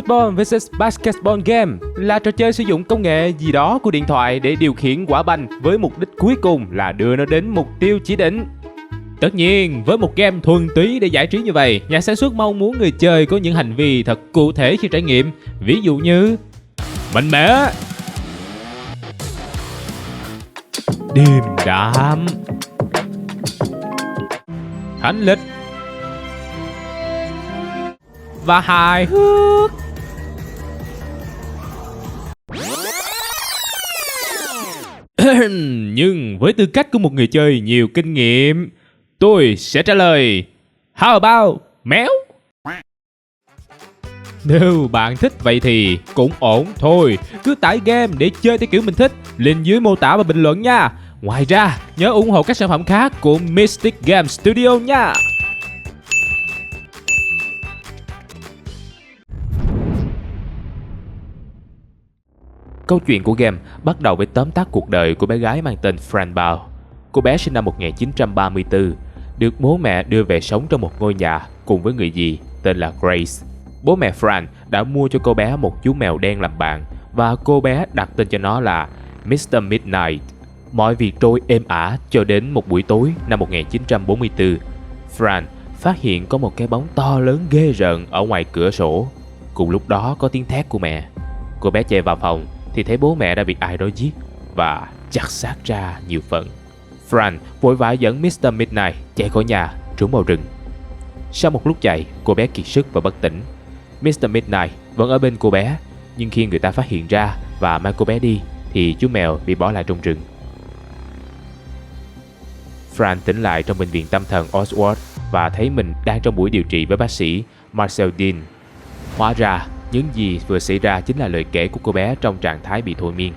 Basketball vs Basketball Game là trò chơi sử dụng công nghệ gì đó của điện thoại để điều khiển quả banh với mục đích cuối cùng là đưa nó đến mục tiêu chỉ định. Tất nhiên, với một game thuần túy để giải trí như vậy, nhà sản xuất mong muốn người chơi có những hành vi thật cụ thể khi trải nghiệm, ví dụ như mạnh mẽ, điềm đạm, thanh lịch và hài hước. Nhưng với tư cách của một người chơi nhiều kinh nghiệm, tôi sẽ trả lời How about méo? Nếu bạn thích vậy thì cũng ổn thôi, cứ tải game để chơi theo kiểu mình thích, link dưới mô tả và bình luận nha. Ngoài ra, nhớ ủng hộ các sản phẩm khác của Mystic Game Studio nha. Câu chuyện của game bắt đầu với tóm tắt cuộc đời của bé gái mang tên Fran Bow. Cô bé sinh năm 1934, được bố mẹ đưa về sống trong một ngôi nhà cùng với người dì tên là Grace. Bố mẹ Fran đã mua cho cô bé một chú mèo đen làm bạn và cô bé đặt tên cho nó là Mr. Midnight. Mọi việc trôi êm ả cho đến một buổi tối năm 1944. Fran phát hiện có một cái bóng to lớn ghê rợn ở ngoài cửa sổ. Cùng lúc đó có tiếng thét của mẹ. Cô bé chạy vào phòng thì thấy bố mẹ đã bị ai đó giết và chặt xác ra nhiều phần. Fran vội vã dẫn Mr. Midnight chạy khỏi nhà trốn vào rừng. Sau một lúc chạy, cô bé kiệt sức và bất tỉnh. Mr. Midnight vẫn ở bên cô bé, nhưng khi người ta phát hiện ra và mang cô bé đi thì chú mèo bị bỏ lại trong rừng. Fran tỉnh lại trong bệnh viện tâm thần Oswald và thấy mình đang trong buổi điều trị với bác sĩ Marcel Dean. Hóa ra, những gì vừa xảy ra chính là lời kể của cô bé trong trạng thái bị thôi miên.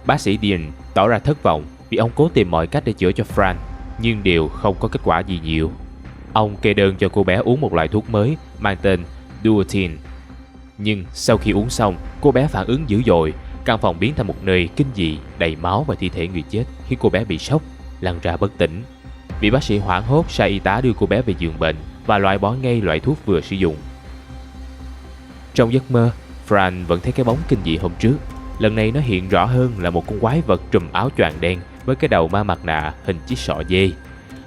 Bác sĩ Dean tỏ ra thất vọng vì ông cố tìm mọi cách để chữa cho Fran, nhưng đều không có kết quả gì nhiều. Ông kê đơn cho cô bé uống một loại thuốc mới mang tên Duotine. Nhưng sau khi uống xong, cô bé phản ứng dữ dội. Căn phòng biến thành một nơi kinh dị đầy máu và thi thể người chết, khiến cô bé bị sốc, lăn ra bất tỉnh. Vị bác sĩ hoảng hốt sai y tá đưa cô bé về giường bệnh và loại bỏ ngay loại thuốc vừa sử dụng. Trong giấc mơ, Fran vẫn thấy cái bóng kinh dị hôm trước. Lần này nó hiện rõ hơn là một con quái vật trùm áo choàng đen với cái đầu mang mặt nạ hình chiếc sọ dê.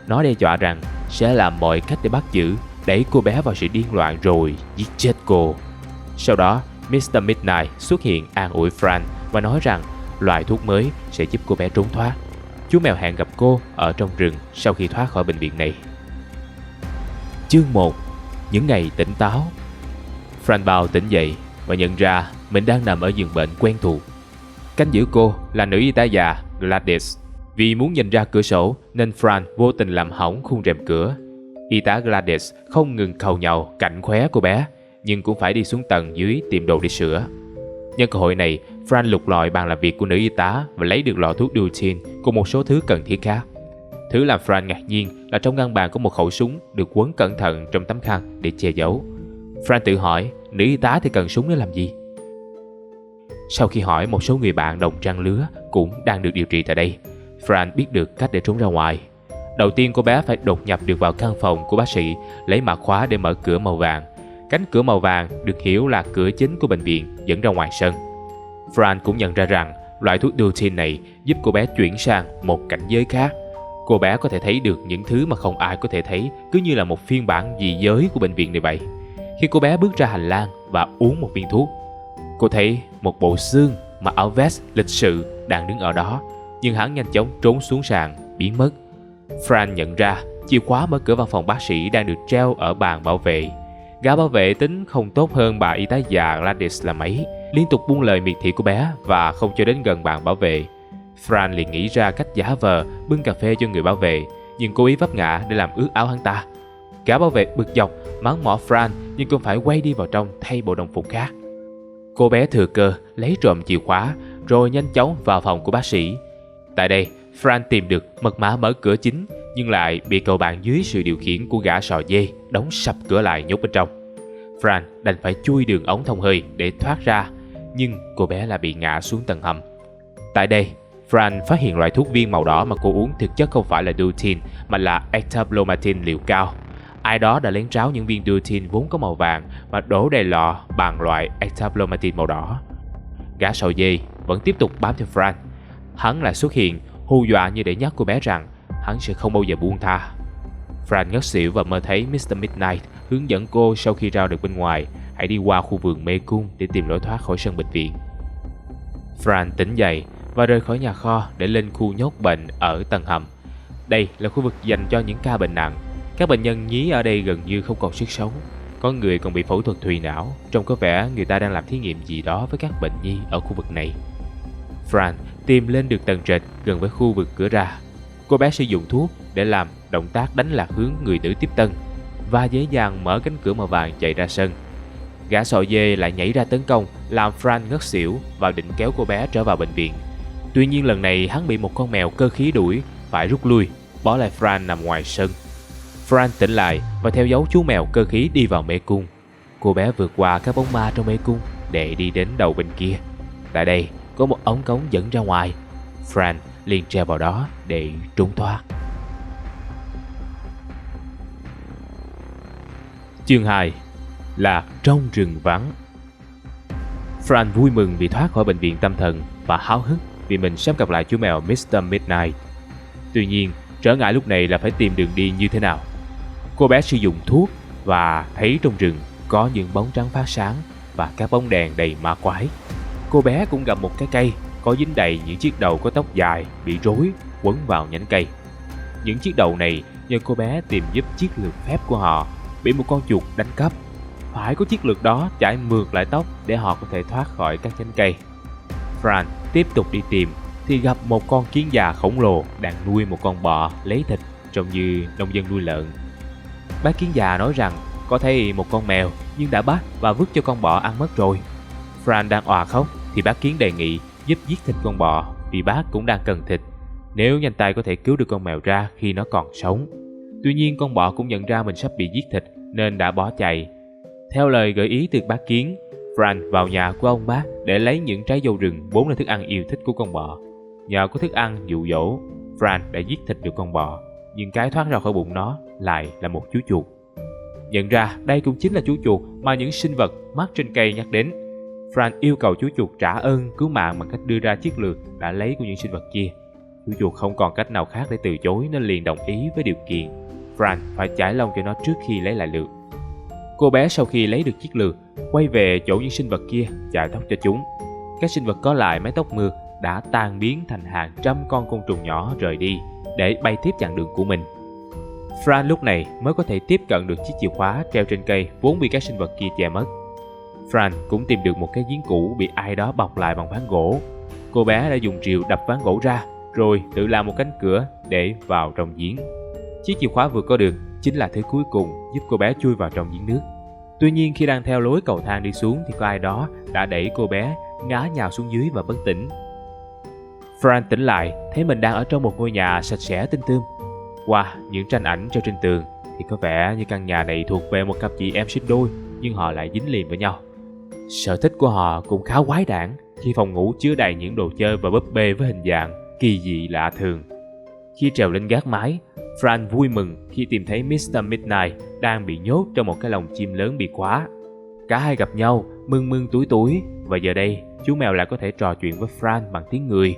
Nó đe dọa rằng sẽ làm mọi cách để bắt giữ, đẩy cô bé vào sự điên loạn rồi giết chết cô. Sau đó, Mr. Midnight xuất hiện an ủi Fran và nói rằng loại thuốc mới sẽ giúp cô bé trốn thoát. Chú mèo hẹn gặp cô ở trong rừng sau khi thoát khỏi bệnh viện này. Chương 1. Những ngày tỉnh táo. Fran Bow tỉnh dậy và nhận ra mình đang nằm ở giường bệnh quen thuộc. Canh giữ cô là nữ y tá già Gladys. Vì muốn nhìn ra cửa sổ nên Fran vô tình làm hỏng khung rèm cửa. Y tá Gladys không ngừng cầu nhàu cạnh khóe cô bé, nhưng cũng phải đi xuống tầng dưới tìm đồ để sửa. Nhân cơ hội này, Fran lục lọi bàn làm việc của nữ y tá và lấy được lọ thuốc Duotine cùng một số thứ cần thiết khác. Thứ làm Fran ngạc nhiên là trong ngăn bàn có một khẩu súng được quấn cẩn thận trong tấm khăn để che giấu. Fran tự hỏi nữ y tá thì cần súng để làm gì. Sau khi hỏi một số người bạn đồng trang lứa cũng đang được điều trị tại đây, Fran biết được cách để trốn ra ngoài. Đầu tiên cô bé phải đột nhập được vào căn phòng của bác sĩ, lấy mã khóa để mở cửa màu vàng. Cánh cửa màu vàng được hiểu là cửa chính của bệnh viện dẫn ra ngoài sân. Fran cũng nhận ra rằng loại thuốc Duotine này giúp cô bé chuyển sang một cảnh giới khác. Cô bé có thể thấy được những thứ mà không ai có thể thấy, cứ như là một phiên bản dị giới của bệnh viện này vậy. Khi cô bé bước ra hành lang và uống một viên thuốc, cô thấy một bộ xương mặc áo vest lịch sự đang đứng ở đó, nhưng hắn nhanh chóng trốn xuống sàn, biến mất. Fran nhận ra chìa khóa mở cửa văn phòng bác sĩ đang được treo ở bàn bảo vệ. Gã bảo vệ tính không tốt hơn bà y tá già Gladys là mấy, liên tục buông lời miệt thị cô bé và không cho đến gần bàn bảo vệ. Fran liền nghĩ ra cách giả vờ bưng cà phê cho người bảo vệ, nhưng cố ý vấp ngã để làm ướt áo hắn ta. Gã bảo vệ bực dọc mắng mỏ Fran, nhưng cũng phải quay đi vào trong thay bộ đồng phục khác. Cô bé thừa cơ lấy trộm chìa khóa rồi nhanh chóng vào phòng của bác sĩ. Tại đây, Fran tìm được mật mã mở cửa chính, nhưng lại bị cậu bạn dưới sự điều khiển của gã sò dê đóng sập cửa lại nhốt bên trong. Fran đành phải chui đường ống thông hơi để thoát ra, nhưng cô bé lại bị ngã xuống tầng hầm. Tại đây, Fran phát hiện loại thuốc viên màu đỏ mà cô uống thực chất không phải là Duotine mà là Ectablomatin liều cao. Ai đó đã lén tráo những viên duotin vốn có màu vàng và đổ đầy lọ bằng loại ectablomatin màu đỏ. Gã sò dê vẫn tiếp tục bám theo Fran. Hắn lại xuất hiện, hù dọa như để nhắc cô bé rằng hắn sẽ không bao giờ buông tha. Fran ngất xỉu và mơ thấy Mr. Midnight hướng dẫn cô sau khi ra được bên ngoài hãy đi qua khu vườn mê cung để tìm lối thoát khỏi sân bệnh viện. Fran tỉnh dậy và rời khỏi nhà kho để lên khu nhốt bệnh ở tầng hầm. Đây là khu vực dành cho những ca bệnh nặng. Các bệnh nhân nhí ở đây gần như không còn sức sống. Có người còn bị phẫu thuật thùy não, trông có vẻ người ta đang làm thí nghiệm gì đó với các bệnh nhi ở khu vực này. Fran tìm lên được tầng trệt gần với khu vực cửa ra. Cô bé sử dụng thuốc để làm động tác đánh lạc hướng người nữ tiếp tân và dễ dàng mở cánh cửa màu vàng chạy ra sân. Gã sò dê lại nhảy ra tấn công, làm Fran ngất xỉu và định kéo cô bé trở vào bệnh viện. Tuy nhiên lần này hắn bị một con mèo cơ khí đuổi, phải rút lui, bỏ lại Fran nằm ngoài sân. Fran tỉnh lại và theo dấu chú mèo cơ khí đi vào mê cung. Cô bé vượt qua các bóng ma trong mê cung để đi đến đầu bên kia. Tại đây có một ống cống dẫn ra ngoài. Fran liền treo vào đó để trốn thoát. Chương 2 là trong rừng vắng. Fran vui mừng vì thoát khỏi bệnh viện tâm thần và háo hức vì mình sắp gặp lại chú mèo Mr. Midnight. Tuy nhiên, trở ngại lúc này là phải tìm đường đi như thế nào. Cô bé sử dụng thuốc và thấy trong rừng có những bóng trắng phát sáng và các bóng đèn đầy ma quái. Cô bé cũng gặp một cái cây có dính đầy những chiếc đầu có tóc dài bị rối quấn vào nhánh cây. Những chiếc đầu này nhờ cô bé tìm giúp chiếc lược phép của họ bị một con chuột đánh cắp. Phải có chiếc lược đó chải mượt lại tóc để họ có thể thoát khỏi các nhánh cây. Fran tiếp tục đi tìm thì gặp một con kiến già khổng lồ đang nuôi một con bọ lấy thịt trông như nông dân nuôi lợn. Bác kiến già nói rằng có thấy một con mèo nhưng đã bắt và vứt cho con bọ ăn mất rồi. Fran đang òa khóc thì bác kiến đề nghị giúp giết thịt con bọ vì bác cũng đang cần thịt, nếu nhanh tay có thể cứu được con mèo ra khi nó còn sống. Tuy nhiên con bọ cũng nhận ra mình sắp bị giết thịt nên đã bỏ chạy. Theo lời gợi ý từ bác kiến, Fran vào nhà của ông bác để lấy những trái dâu rừng vốn là thức ăn yêu thích của con bọ. Nhờ có thức ăn dụ dỗ, Fran đã giết thịt được con bọ, nhưng cái thoát ra khỏi bụng nó lại là một chú chuột. Nhận ra đây cũng chính là chú chuột mà những sinh vật mắt trên cây nhắc đến, Fran yêu cầu chú chuột trả ơn cứu mạng bằng cách đưa ra chiếc lược đã lấy của những sinh vật kia. Chú chuột không còn cách nào khác để từ chối nên liền đồng ý với điều kiện Fran phải chải lông cho nó trước khi lấy lại lược. Cô bé sau khi lấy được chiếc lược quay về chỗ những sinh vật kia chải tóc cho chúng. Các sinh vật có lại mái tóc mượt đã tan biến thành hàng trăm con côn trùng nhỏ rời đi để bay tiếp chặng đường của mình. Fran lúc này mới có thể tiếp cận được chiếc chìa khóa treo trên cây vốn bị các sinh vật kia che mất. Fran cũng tìm được một cái giếng cũ bị ai đó bọc lại bằng ván gỗ. Cô bé đã dùng rìu đập ván gỗ ra rồi tự làm một cánh cửa để vào trong giếng. Chiếc chìa khóa vừa có được chính là thứ cuối cùng giúp cô bé chui vào trong giếng nước. Tuy nhiên khi đang theo lối cầu thang đi xuống thì có ai đó đã đẩy cô bé ngã nhào xuống dưới và bất tỉnh. Fran tỉnh lại thấy mình đang ở trong một ngôi nhà sạch sẽ tinh tươm. Qua những tranh ảnh treo trên tường thì có vẻ như căn nhà này thuộc về một cặp chị em sinh đôi, nhưng họ lại dính liền với nhau. Sở thích của họ cũng khá quái đản khi phòng ngủ chứa đầy những đồ chơi và búp bê với hình dạng kỳ dị lạ thường. Khi trèo lên gác mái, Fran vui mừng khi tìm thấy Mr. Midnight đang bị nhốt trong một cái lồng chim lớn bị khóa. Cả hai gặp nhau, mừng mừng túi túi, và giờ đây chú mèo lại có thể trò chuyện với Fran bằng tiếng người.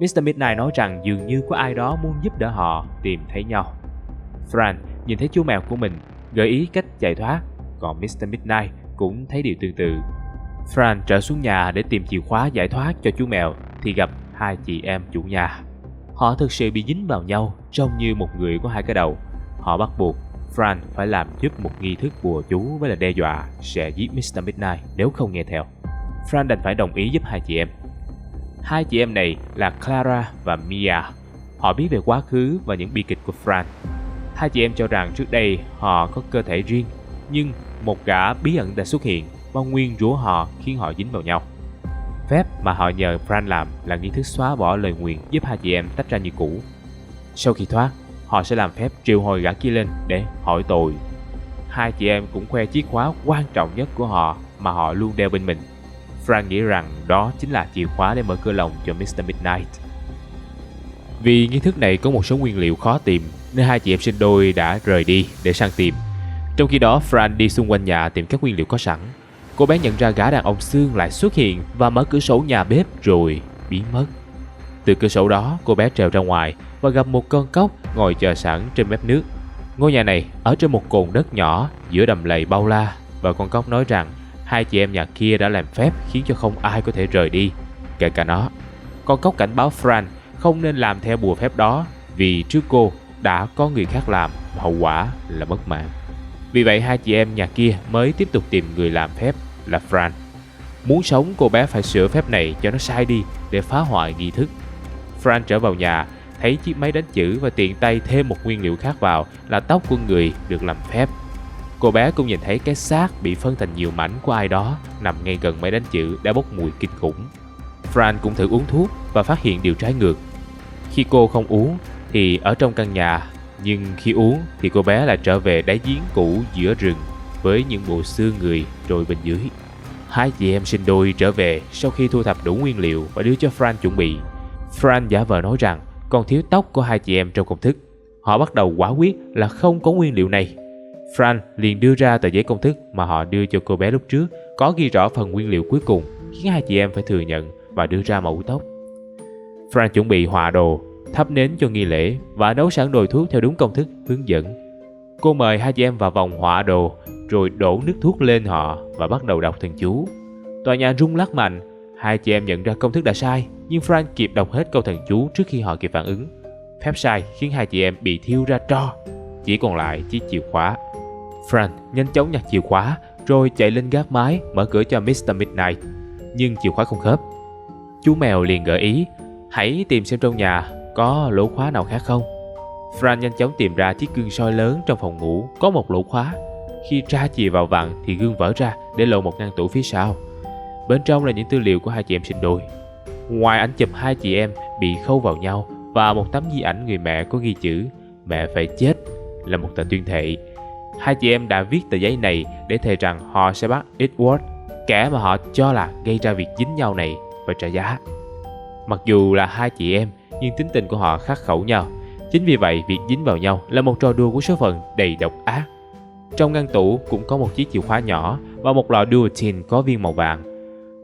Mr. Midnight nói rằng dường như có ai đó muốn giúp đỡ họ tìm thấy nhau. Fran nhìn thấy chú mèo của mình, gợi ý cách chạy thoát, còn Mr. Midnight cũng thấy điều tương tự. Fran trở xuống nhà để tìm chìa khóa giải thoát cho chú mèo thì gặp hai chị em chủ nhà. Họ thực sự bị dính vào nhau, trông như một người có hai cái đầu. Họ bắt buộc Fran phải làm giúp một nghi thức bùa chú với lời đe dọa sẽ giết Mr. Midnight nếu không nghe theo. Fran đành phải đồng ý giúp hai chị em. Hai chị em này là Clara và Mia. Họ biết về quá khứ và những bi kịch của Fran. Hai chị em cho rằng trước đây họ có cơ thể riêng, nhưng một gã bí ẩn đã xuất hiện và nguyên rủa họ khiến họ dính vào nhau. Phép mà họ nhờ Fran làm là nghi thức xóa bỏ lời nguyền giúp hai chị em tách ra như cũ. Sau khi thoát, họ sẽ làm phép triệu hồi gã kia lên để hỏi tội. Hai chị em cũng khoe chiếc khóa quan trọng nhất của họ mà họ luôn đeo bên mình. Fran nghĩ rằng đó chính là chìa khóa để mở cửa lồng cho Mr. Midnight. Vì nghi thức này có một số nguyên liệu khó tìm nên hai chị em sinh đôi đã rời đi để săn tìm. Trong khi đó, Fran đi xung quanh nhà tìm các nguyên liệu có sẵn. Cô bé nhận ra gã đàn ông xương lại xuất hiện và mở cửa sổ nhà bếp rồi biến mất. Từ cửa sổ đó, cô bé trèo ra ngoài và gặp một con cóc ngồi chờ sẵn trên mép nước. Ngôi nhà này ở trên một cồn đất nhỏ giữa đầm lầy bao la, và con cóc nói rằng hai chị em nhà kia đã làm phép khiến cho không ai có thể rời đi, kể cả nó. Con cóc cảnh báo Fran không nên làm theo bùa phép đó vì trước cô đã có người khác làm, hậu quả là mất mạng. Vì vậy hai chị em nhà kia mới tiếp tục tìm người làm phép là Fran. Muốn sống, cô bé phải sửa phép này cho nó sai đi để phá hoại nghi thức. Fran trở vào nhà, thấy chiếc máy đánh chữ và tiện tay thêm một nguyên liệu khác vào là tóc của người được làm phép. Cô bé cũng nhìn thấy cái xác bị phân thành nhiều mảnh của ai đó nằm ngay gần máy đánh chữ đã bốc mùi kinh khủng. Fran cũng thử uống thuốc và phát hiện điều trái ngược. Khi cô không uống thì ở trong căn nhà, nhưng khi uống thì cô bé lại trở về đáy giếng cũ giữa rừng với những bộ xương người trôi bên dưới. Hai chị em sinh đôi trở về sau khi thu thập đủ nguyên liệu và đưa cho Fran chuẩn bị. Fran giả vờ nói rằng còn thiếu tóc của hai chị em trong công thức. Họ bắt đầu quả quyết là không có nguyên liệu này. Fran liền đưa ra tờ giấy công thức mà họ đưa cho cô bé lúc trước, có ghi rõ phần nguyên liệu cuối cùng, khiến hai chị em phải thừa nhận và đưa ra mẫu tóc. Fran chuẩn bị họa đồ, thắp nến cho nghi lễ và nấu sẵn nồi thuốc theo đúng công thức hướng dẫn. Cô mời hai chị em vào vòng họa đồ, rồi đổ nước thuốc lên họ và bắt đầu đọc thần chú. Tòa nhà rung lắc mạnh. Hai chị em nhận ra công thức đã sai, nhưng Fran kịp đọc hết câu thần chú trước khi họ kịp phản ứng. Phép sai khiến hai chị em bị thiêu ra tro, chỉ còn lại chiếc chìa khóa. Fran nhanh chóng nhặt chìa khóa rồi chạy lên gác mái mở cửa cho Mr. Midnight, nhưng chìa khóa không khớp. Chú mèo liền gợi ý hãy tìm xem trong nhà có lỗ khóa nào khác không. Fran nhanh chóng tìm ra chiếc gương soi lớn trong phòng ngủ có một lỗ khóa. Khi tra chìa vào vặn thì gương vỡ ra để lộ một ngăn tủ phía sau. Bên trong là những tư liệu của hai chị em sinh đôi. Ngoài ảnh chụp hai chị em bị khâu vào nhau và một tấm di ảnh người mẹ có ghi chữ "Mẹ phải chết" là một tờ tuyên thệ. Hai chị em đã viết tờ giấy này để thề rằng họ sẽ bắt Edward, kẻ mà họ cho là gây ra việc dính nhau này, phải trả giá. Mặc dù là hai chị em, nhưng tính tình của họ khắc khẩu nhau. Chính vì vậy, việc dính vào nhau là một trò đùa của số phận đầy độc ác. Trong ngăn tủ cũng có một chiếc chìa khóa nhỏ và một lọ Duotine có viên màu vàng.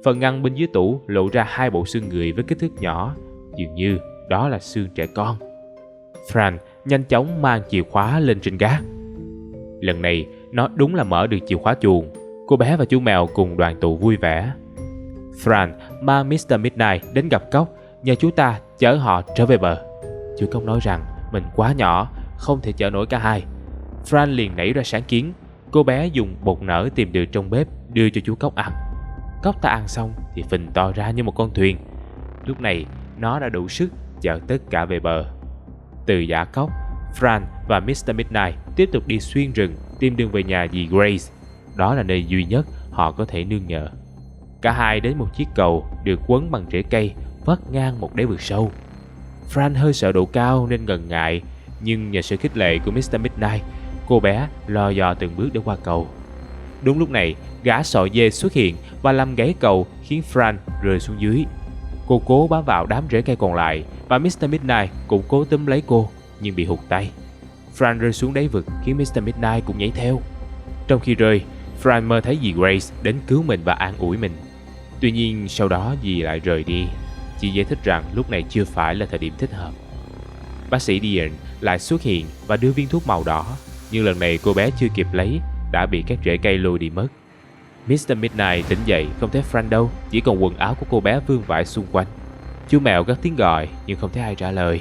Phần ngăn bên dưới tủ lộ ra hai bộ xương người với kích thước nhỏ, dường như đó là xương trẻ con. Fran nhanh chóng mang chìa khóa lên trên gác. Lần này, nó đúng là mở được chìa khóa chuồng. Cô bé và chú mèo cùng đoàn tụ vui vẻ. Fran mang Mr. Midnight đến gặp cóc, nhờ chú ta chở họ trở về bờ. Chú cóc nói rằng mình quá nhỏ, không thể chở nổi cả hai. Fran liền nảy ra sáng kiến. Cô bé dùng bột nở tìm được trong bếp đưa cho chú cóc ăn. Cóc ta ăn xong thì phình to ra như một con thuyền. Lúc này nó đã đủ sức chở tất cả về bờ. Từ giả cóc, Fran và Mr. Midnight tiếp tục đi xuyên rừng tìm đường về nhà dì Grace. Đó là nơi duy nhất họ có thể nương nhờ. Cả hai đến một chiếc cầu được quấn bằng rễ cây vắt ngang một đáy vực sâu. Fran hơi sợ độ cao nên ngần ngại, nhưng nhờ sự khích lệ của Mr. Midnight, cô bé lo dò từng bước để qua cầu. Đúng lúc này, gã sọ dê xuất hiện và làm gãy cầu khiến Fran rơi xuống dưới. Cô cố bám vào đám rễ cây còn lại và Mr. Midnight cũng cố túm lấy cô, nhưng bị hụt tay. Fran rơi xuống đáy vực khiến Mr. Midnight cũng nhảy theo. Trong khi rơi, Fran mơ thấy dì Grace đến cứu mình và an ủi mình. Tuy nhiên sau đó dì lại rời đi. Chị giải thích rằng lúc này chưa phải là thời điểm thích hợp. Bác sĩ Diane lại xuất hiện và đưa viên thuốc màu đỏ, nhưng lần này cô bé chưa kịp lấy đã bị các rễ cây lôi đi mất. Mr. Midnight tỉnh dậy không thấy Fran đâu, chỉ còn quần áo của cô bé vương vãi xung quanh. Chú mèo cất tiếng gọi nhưng không thấy ai trả lời.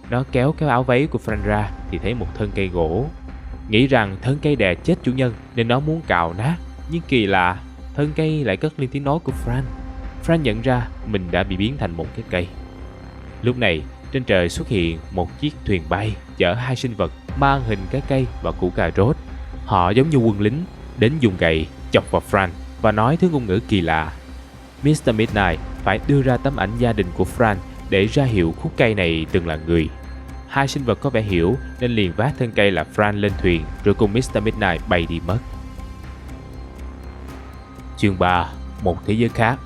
Nó kéo cái áo váy của Fran ra thì thấy một thân cây gỗ. Nghĩ rằng thân cây đè chết chủ nhân nên nó muốn cào nát, nhưng kỳ lạ, thân cây lại cất lên tiếng nói của Fran. Fran nhận ra mình đã bị biến thành một cái cây. Lúc này, trên trời xuất hiện một chiếc thuyền bay chở hai sinh vật mang hình cái cây và củ cà rốt. Họ giống như quân lính đến dùng gậy chọc vào Fran và nói thứ ngôn ngữ kỳ lạ. Mr. Midnight phải đưa ra tấm ảnh gia đình của Fran để ra hiệu khúc cây này từng là người. Hai sinh vật có vẻ hiểu nên liền vác thân cây là Fran lên thuyền rồi cùng Mr. Midnight bay đi mất. Chương 3. Một thế giới khác.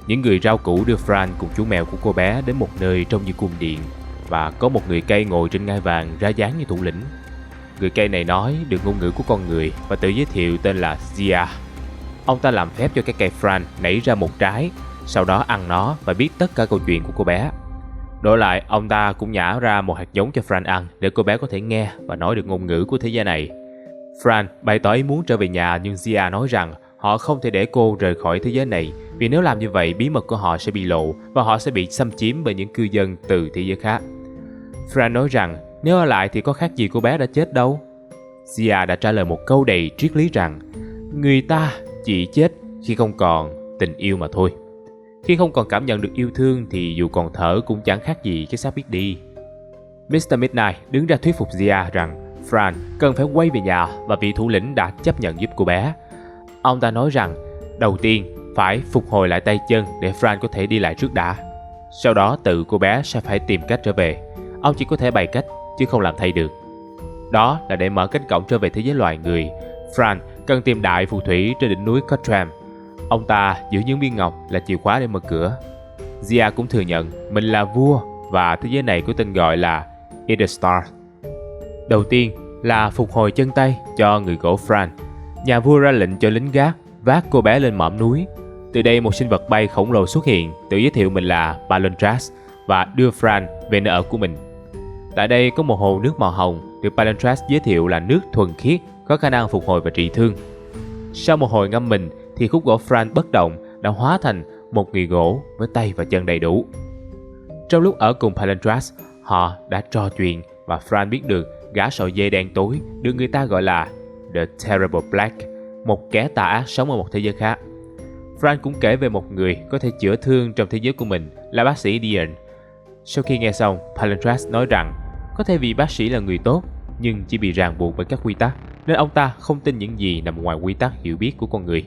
Những người rau củ đưa Fran cùng chú mèo của cô bé đến một nơi trông như cung điện và có một người cây ngồi trên ngai vàng ra dáng như thủ lĩnh. người cây này nói được ngôn ngữ của con người và tự giới thiệu tên là Zia. Ông ta làm phép cho cái cây Fran nảy ra một trái, sau đó ăn nó và biết tất cả câu chuyện của cô bé. Đổi lại, ông ta cũng nhả ra một hạt giống cho Fran ăn để cô bé có thể nghe và nói được ngôn ngữ của thế giới này. Fran bày tỏ ý muốn trở về nhà, nhưng Zia nói rằng họ không thể để cô rời khỏi thế giới này, vì nếu làm như vậy bí mật của họ sẽ bị lộ và họ sẽ bị xâm chiếm bởi những cư dân từ thế giới khác. Fran nói rằng nếu ở lại thì có khác gì cô bé đã chết đâu. Zia đã trả lời một câu đầy triết lý rằng người ta chỉ chết khi không còn tình yêu mà thôi. Khi không còn cảm nhận được yêu thương thì dù còn thở cũng chẳng khác gì cái xác biết đi. Mr. Midnight đứng ra thuyết phục Zia rằng Fran cần phải quay về nhà và vị thủ lĩnh đã chấp nhận giúp cô bé. Ông ta nói rằng đầu tiên phải phục hồi lại tay chân để Fran có thể đi lại trước đã. Sau đó tự cô bé sẽ phải tìm cách trở về. Ông chỉ có thể bày cách chứ không làm thay được. Đó là để mở cánh cổng trở về thế giới loài người, Fran cần tìm đại phù thủy trên đỉnh núi Cottram. Ông ta giữ những viên ngọc là chìa khóa để mở cửa. Zia cũng thừa nhận mình là vua và thế giới này có tên gọi là Edelstar. Đầu tiên là phục hồi chân tay cho người gỗ Fran. Nhà vua ra lệnh cho lính gác vác cô bé lên mỏm núi. Từ đây một sinh vật bay khổng lồ xuất hiện, tự giới thiệu mình là Palontras và đưa Fran về nơi ở của mình. Tại đây có một hồ nước màu hồng được Palontras giới thiệu là nước thuần khiết, có khả năng phục hồi và trị thương. Sau một hồi ngâm mình thì khúc gỗ Fran bất động đã hóa thành một người gỗ với tay và chân đầy đủ. Trong lúc ở cùng Palontras, họ đã trò chuyện và Fran biết được gã sợi dây đen tối được người ta gọi là The Terrible Black, một kẻ tà ác sống ở một thế giới khác. Fran cũng kể về một người có thể chữa thương trong thế giới của mình là bác sĩ Dian. Sau khi nghe xong, Palontras nói rằng có thể vì bác sĩ là người tốt nhưng chỉ bị ràng buộc bởi các quy tắc, nên ông ta không tin những gì nằm ngoài quy tắc hiểu biết của con người.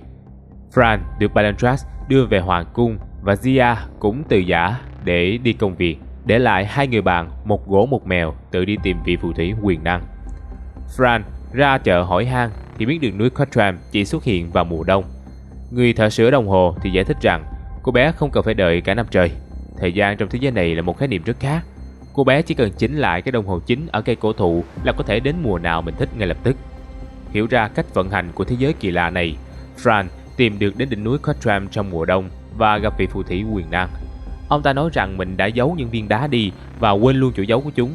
Fran được Palontras đưa về hoàng cung và Zia cũng từ giả để đi công việc, để lại hai người bạn, một gỗ một mèo, tự đi tìm vị phù thủy quyền năng. Fran ra chợ hỏi han thì biết được núi Cottram chỉ xuất hiện vào mùa đông. Người thợ sửa đồng hồ thì giải thích rằng cô bé không cần phải đợi cả năm trời. Thời gian trong thế giới này là một khái niệm rất khác. Cô bé chỉ cần chỉnh lại cái đồng hồ chính ở cây cổ thụ là có thể đến mùa nào mình thích ngay lập tức. Hiểu ra cách vận hành của thế giới kỳ lạ này, Fran tìm được đến đỉnh núi Cottram trong mùa đông và gặp vị phù thủy quyền năng. Ông ta nói rằng mình đã giấu những viên đá đi và quên luôn chỗ giấu của chúng.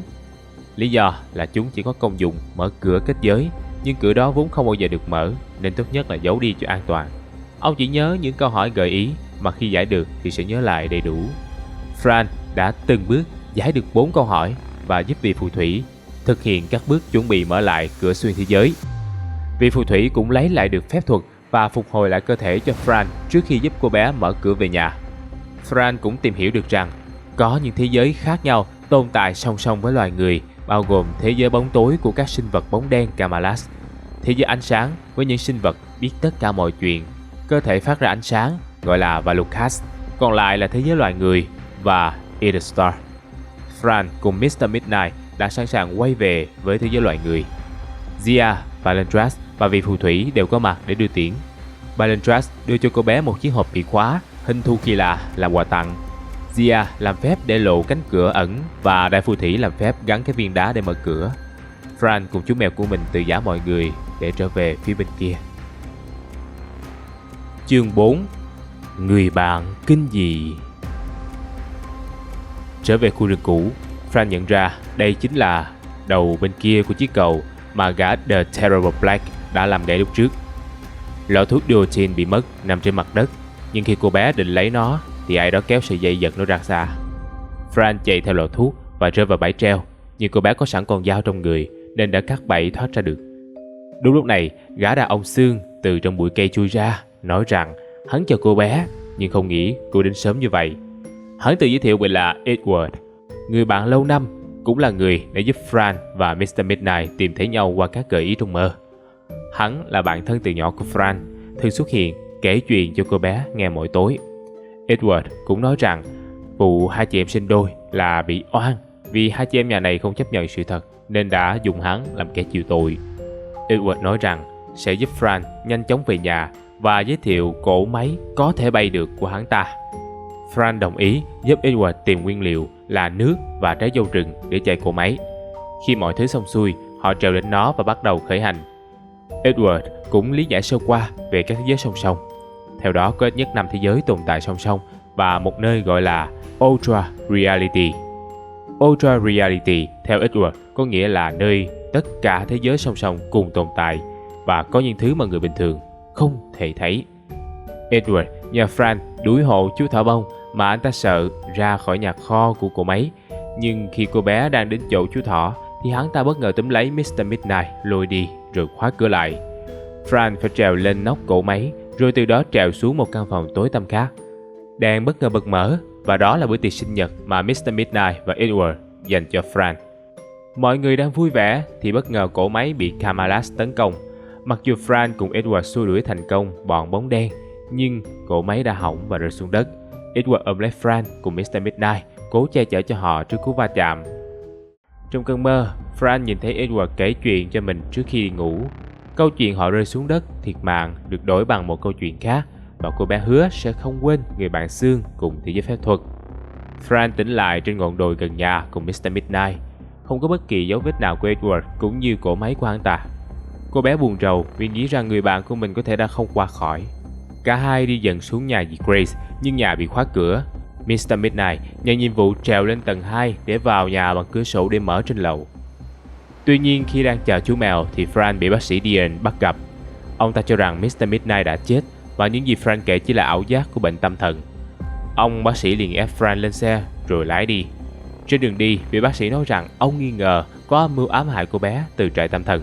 Lý do là chúng chỉ có công dụng mở cửa kết giới, nhưng cửa đó vốn không bao giờ được mở, nên tốt nhất là giấu đi cho an toàn. Ông chỉ nhớ những câu hỏi gợi ý mà khi giải được thì sẽ nhớ lại đầy đủ. Fran đã từng bước giải được 4 câu hỏi và giúp vị phù thủy thực hiện các bước chuẩn bị mở lại cửa xuyên thế giới. Vị phù thủy cũng lấy lại được phép thuật và phục hồi lại cơ thể cho Fran trước khi giúp cô bé mở cửa về nhà. Fran cũng tìm hiểu được rằng có những thế giới khác nhau tồn tại song song với loài người, bao gồm thế giới bóng tối của các sinh vật bóng đen Kamalas, thế giới ánh sáng với những sinh vật biết tất cả mọi chuyện, cơ thể phát ra ánh sáng gọi là Valukas, còn lại là thế giới loài người và Edelstar. Fran cùng Mr. Midnight đã sẵn sàng quay về với thế giới loài người. Zia, Palontras và vị phù thủy đều có mặt để đưa tiễn. Palontras đưa cho cô bé một chiếc hộp bị khóa hình thù kỳ lạ làm quà tặng. Zia làm phép để lộ cánh cửa ẩn và đại phù thủy làm phép gắn cái viên đá để mở cửa. Fran cùng chú mèo của mình từ giả mọi người để trở về phía bên kia. Chương 4. Người bạn kinh dị. Trở về khu rừng cũ, Fran nhận ra đây chính là đầu bên kia của chiếc cầu mà gã The Terrible Black đã làm gãy lúc trước. Lọ thuốc Duotine bị mất nằm trên mặt đất, nhưng khi cô bé định lấy nó thì ai đó kéo sợi dây giật nó ra xa. Fran chạy theo lọ thuốc và rơi vào bãi treo, nhưng cô bé có sẵn con dao trong người nên đã cắt bẫy thoát ra được. Đúng lúc này, gã đàn ông xương từ trong bụi cây chui ra, nói rằng hắn chờ cô bé nhưng không nghĩ cô đến sớm như vậy. Hắn tự giới thiệu mình là Edward, người bạn lâu năm, cũng là người đã giúp Fran và Mr. Midnight tìm thấy nhau qua các gợi ý trong mơ. Hắn là bạn thân từ nhỏ của Fran, thường xuất hiện kể chuyện cho cô bé nghe mỗi tối. Edward cũng nói rằng vụ hai chị em sinh đôi là bị oan vì hai chị em nhà này không chấp nhận sự thật nên đã dùng hắn làm kẻ chịu tội. Edward nói rằng sẽ giúp Fran nhanh chóng về nhà và giới thiệu cỗ máy có thể bay được của hắn ta. Fran đồng ý giúp Edward tìm nguyên liệu là nước và trái dâu rừng để chạy cỗ máy. Khi mọi thứ xong xuôi, họ họ trèo lên nó và bắt đầu khởi hành. Edward cũng lý giải sơ qua về các thế giới song song. Theo đó có ít nhất 5 thế giới tồn tại song song và một nơi gọi là Ultra Reality. Ultra Reality theo Edward có nghĩa là nơi tất cả thế giới song song cùng tồn tại và có những thứ mà người bình thường không thể thấy. Edward nhờ Fran đuổi hộ chú thỏ bông mà anh ta sợ ra khỏi nhà kho của cỗ máy. Nhưng khi cô bé đang đến chỗ chú thỏ thì hắn ta bất ngờ túm lấy Mr. Midnight lôi đi rồi khóa cửa lại. Fran phải trèo lên nóc cỗ máy rồi từ đó trèo xuống một căn phòng tối tăm khác. Đèn bất ngờ bật mở và đó là bữa tiệc sinh nhật mà Mr. Midnight và Edward dành cho Fran. Mọi người đang vui vẻ thì bất ngờ cỗ máy bị Kamalas tấn công. Mặc dù Fran cùng Edward xua đuổi thành công bọn bóng đen, nhưng cỗ máy đã hỏng và rơi xuống đất. Edward ôm lấy Fran cùng Mr. Midnight, cố che chở cho họ trước cú va chạm. Trong cơn mơ, Fran nhìn thấy Edward kể chuyện cho mình trước khi đi ngủ. Câu chuyện họ rơi xuống đất thiệt mạng được đổi bằng một câu chuyện khác và cô bé hứa sẽ không quên người bạn xương cùng thế giới phép thuật. Fran tỉnh lại trên ngọn đồi gần nhà cùng Mr. Midnight. Không có bất kỳ dấu vết nào của Edward cũng như cỗ máy của hắn ta. Cô bé buồn rầu vì nghĩ rằng người bạn của mình có thể đã không qua khỏi. Cả hai đi dần xuống nhà dì Grace nhưng nhà bị khóa cửa. Mr. Midnight nhận nhiệm vụ trèo lên tầng 2 để vào nhà bằng cửa sổ để mở trên lầu. Tuy nhiên khi đang chờ chú mèo thì Fran bị bác sĩ Dean bắt gặp. Ông ta cho rằng Mr. Midnight đã chết và những gì Fran kể chỉ là ảo giác của bệnh tâm thần. Ông bác sĩ liền ép Fran lên xe rồi lái đi. Trên đường đi, vị bác sĩ nói rằng ông nghi ngờ có âm mưu ám hại cô bé từ trại tâm thần.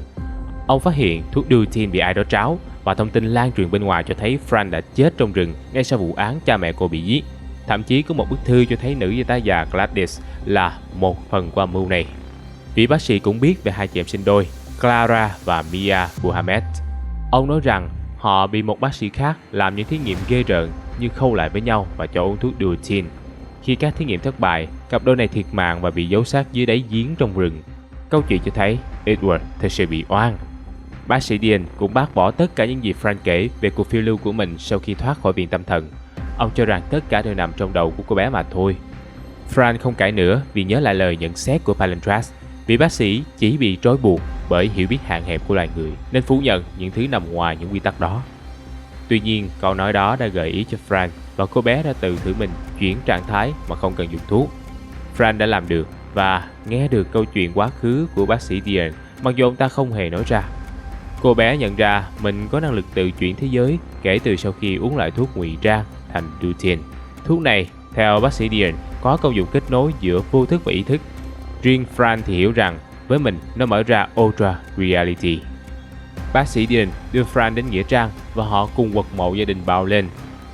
Ông phát hiện thuốc Dutin bị ai đó tráo và thông tin lan truyền bên ngoài cho thấy Fran đã chết trong rừng ngay sau vụ án cha mẹ cô bị giết. Thậm chí có một bức thư cho thấy nữ y tá già Gladys là một phần của âm mưu này. Vị bác sĩ cũng biết về hai chị em sinh đôi Clara và Mia Muhammad. Ông nói rằng họ bị một bác sĩ khác làm những thí nghiệm ghê rợn như khâu lại với nhau và cho uống thuốc Dutin. Khi các thí nghiệm thất bại, cặp đôi này thiệt mạng và bị giấu xác dưới đáy giếng trong rừng. Câu chuyện cho thấy Edward thật sự bị oan. Bác sĩ Dean cũng bác bỏ tất cả những gì Fran kể về cuộc phiêu lưu của mình sau khi thoát khỏi viện tâm thần. Ông cho rằng tất cả đều nằm trong đầu của cô bé mà thôi. Fran không cãi nữa vì nhớ lại lời nhận xét của Palantras. Vị bác sĩ chỉ bị trói buộc bởi hiểu biết hạn hẹp của loài người nên phủ nhận những thứ nằm ngoài những quy tắc đó. Tuy nhiên, câu nói đó đã gợi ý cho Fran và cô bé đã tự thử mình chuyển trạng thái mà không cần dùng thuốc. Fran đã làm được và nghe được câu chuyện quá khứ của bác sĩ Dean mặc dù ông ta không hề nói ra. Cô bé nhận ra mình có năng lực tự chuyển thế giới kể từ sau khi uống loại thuốc ngụy trang thành Dutin. Thuốc này, theo bác sĩ Dean, có công dụng kết nối giữa vô thức và ý thức. Riêng Fran thì hiểu rằng với mình nó mở ra Ultra Reality. Bác sĩ Dean đưa Fran đến nghĩa trang và họ cùng quật mộ gia đình Bao lên.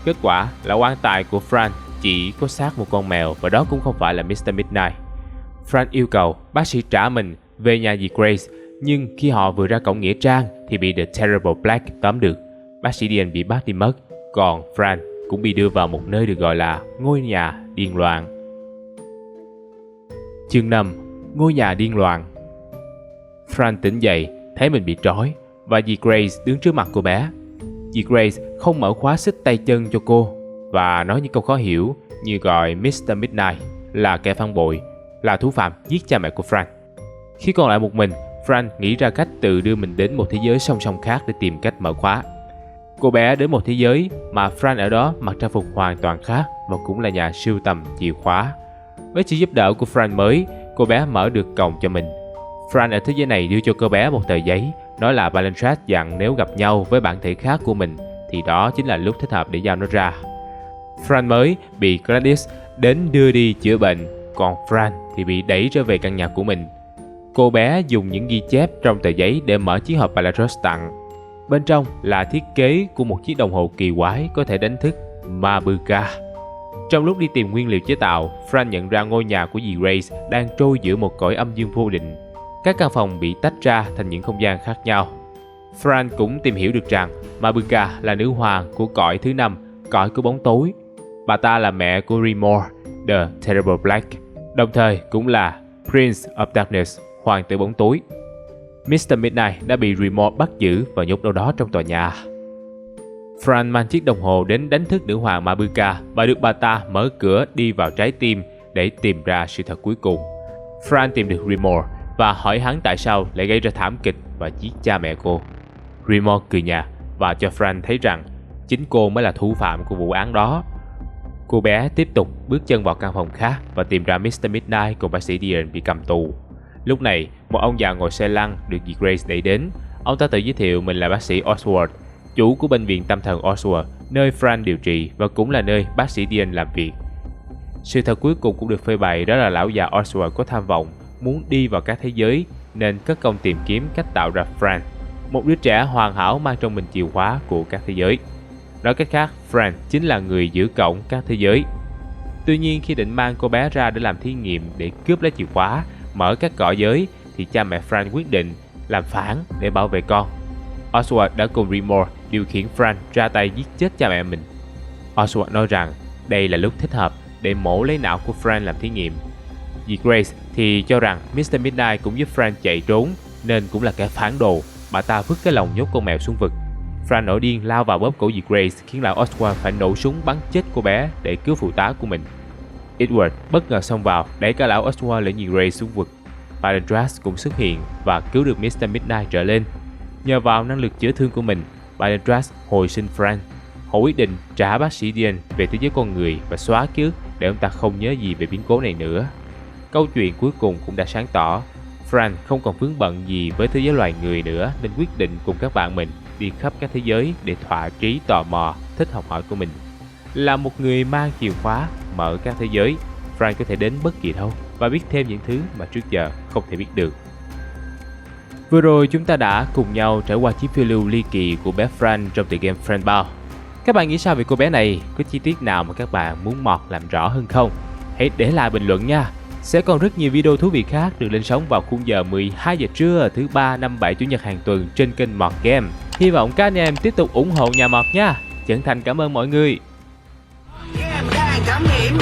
Kết quả là quan tài của Fran chỉ có xác một con mèo và đó cũng không phải là Mr. Midnight. Fran yêu cầu bác sĩ trả mình về nhà dì Grace, nhưng khi họ vừa ra cổng nghĩa trang thì bị The Terrible Black tóm được. Bác sĩ Dean bị bắt đi mất, còn Fran cũng bị đưa vào một nơi được gọi là ngôi nhà điên loạn. Chương 5. Ngôi nhà điên loạn. Fran tỉnh dậy, thấy mình bị trói và dì Grace đứng trước mặt cô bé. Dì Grace không mở khóa xích tay chân cho cô và nói những câu khó hiểu như gọi Mr. Midnight là kẻ phản bội, là thủ phạm giết cha mẹ của Fran. Khi còn lại một mình, Fran nghĩ ra cách tự đưa mình đến một thế giới song song khác để tìm cách mở khóa. Cô bé đến một thế giới mà Fran ở đó mặc trang phục hoàn toàn khác và cũng là nhà sưu tầm chìa khóa. Với sự giúp đỡ của Fran mới, cô bé mở được cổng cho mình. Fran ở thế giới này đưa cho cô bé một tờ giấy, nói là Palantras dặn nếu gặp nhau với bản thể khác của mình thì đó chính là lúc thích hợp để giao nó ra. Fran mới bị Gladys đến đưa đi chữa bệnh, còn Fran thì bị đẩy trở về căn nhà của mình. Cô bé dùng những ghi chép trong tờ giấy để mở chiếc hộp Palantras tặng. Bên trong là thiết kế của một chiếc đồng hồ kỳ quái có thể đánh thức Mabuka. Trong lúc đi tìm nguyên liệu chế tạo, Fran nhận ra ngôi nhà của dì Grace đang trôi giữa một cõi âm dương vô định. Các căn phòng bị tách ra thành những không gian khác nhau. Fran cũng tìm hiểu được rằng Mabuka là nữ hoàng của cõi thứ 5, cõi của bóng tối. Bà ta là mẹ của Rimor, The Terrible Black, đồng thời cũng là Prince of Darkness, hoàng tử bóng tối. Mr. Midnight đã bị Rimor bắt giữ và nhốt đâu đó trong tòa nhà. Fran mang chiếc đồng hồ đến đánh thức nữ hoàng Mabuka và được bà ta mở cửa đi vào trái tim để tìm ra sự thật cuối cùng. Fran tìm được Rimor, và hỏi hắn tại sao lại gây ra thảm kịch và giết cha mẹ cô. Remore cười nhạt và cho Fran thấy rằng chính cô mới là thủ phạm của vụ án đó. Cô bé tiếp tục bước chân vào căn phòng khác và tìm ra Mr. Midnight cùng bác sĩ Dean bị cầm tù. Lúc này, một ông già ngồi xe lăn được dì Grace đẩy đến. Ông ta tự giới thiệu mình là bác sĩ Oswald, chủ của bệnh viện tâm thần Oswald, nơi Fran điều trị và cũng là nơi bác sĩ Dean làm việc. Sự thật cuối cùng cũng được phơi bày, đó là lão già Oswald có tham vọng muốn đi vào các thế giới nên cất công tìm kiếm cách tạo ra Fran, một đứa trẻ hoàn hảo mang trong mình chìa khóa của các thế giới. Nói cách khác, Fran chính là người giữ cổng các thế giới. Tuy nhiên, khi định mang cô bé ra để làm thí nghiệm để cướp lấy chìa khóa, mở các cõi giới, thì cha mẹ Fran quyết định làm phản để bảo vệ con. Oswald đã cùng Remore điều khiển Fran ra tay giết chết cha mẹ mình. Oswald nói rằng đây là lúc thích hợp để mổ lấy não của Fran làm thí nghiệm. Dì Grace thì cho rằng Mr. Midnight cũng giúp Fran chạy trốn nên cũng là kẻ phản đồ. Bà ta vứt cái lồng nhốt con mèo xuống vực. Fran nổi điên lao vào bóp cổ dì Grace, khiến lão Oswald phải nổ súng bắn chết cô bé để cứu phụ tá của mình. Edward bất ngờ xông vào đẩy cả lão Oswald lẫn dì Grace xuống vực. Barendras cũng xuất hiện và cứu được Mr. Midnight trở lên. Nhờ vào năng lực chữa thương của mình, Barendras hồi sinh Fran. Họ quyết định trả bác sĩ Dean về thế giới con người và xóa ký ức để ông ta không nhớ gì về biến cố này nữa. Câu chuyện cuối cùng cũng đã sáng tỏ. Fran không còn vướng bận gì với thế giới loài người nữa nên quyết định cùng các bạn mình đi khắp các thế giới để thỏa trí tò mò, thích học hỏi của mình. Là một người mang chìa khóa mở các thế giới, Fran có thể đến bất kỳ đâu và biết thêm những thứ mà trước giờ không thể biết được. Vừa rồi chúng ta đã cùng nhau trải qua chiếc phiêu lưu ly kỳ của bé Fran trong tựa game Friendbound. Các bạn nghĩ sao về cô bé này? Có chi tiết nào mà các bạn muốn Mọt làm rõ hơn không? Hãy để lại bình luận nha! Sẽ còn rất nhiều video thú vị khác được lên sóng vào khung giờ 12 giờ trưa thứ 3, 5, 7 Chủ nhật hàng tuần trên kênh Mọt Game. Hy vọng các anh em tiếp tục ủng hộ nhà Mọt nha! Chân thành cảm ơn mọi người! Game đang cảm nghiệm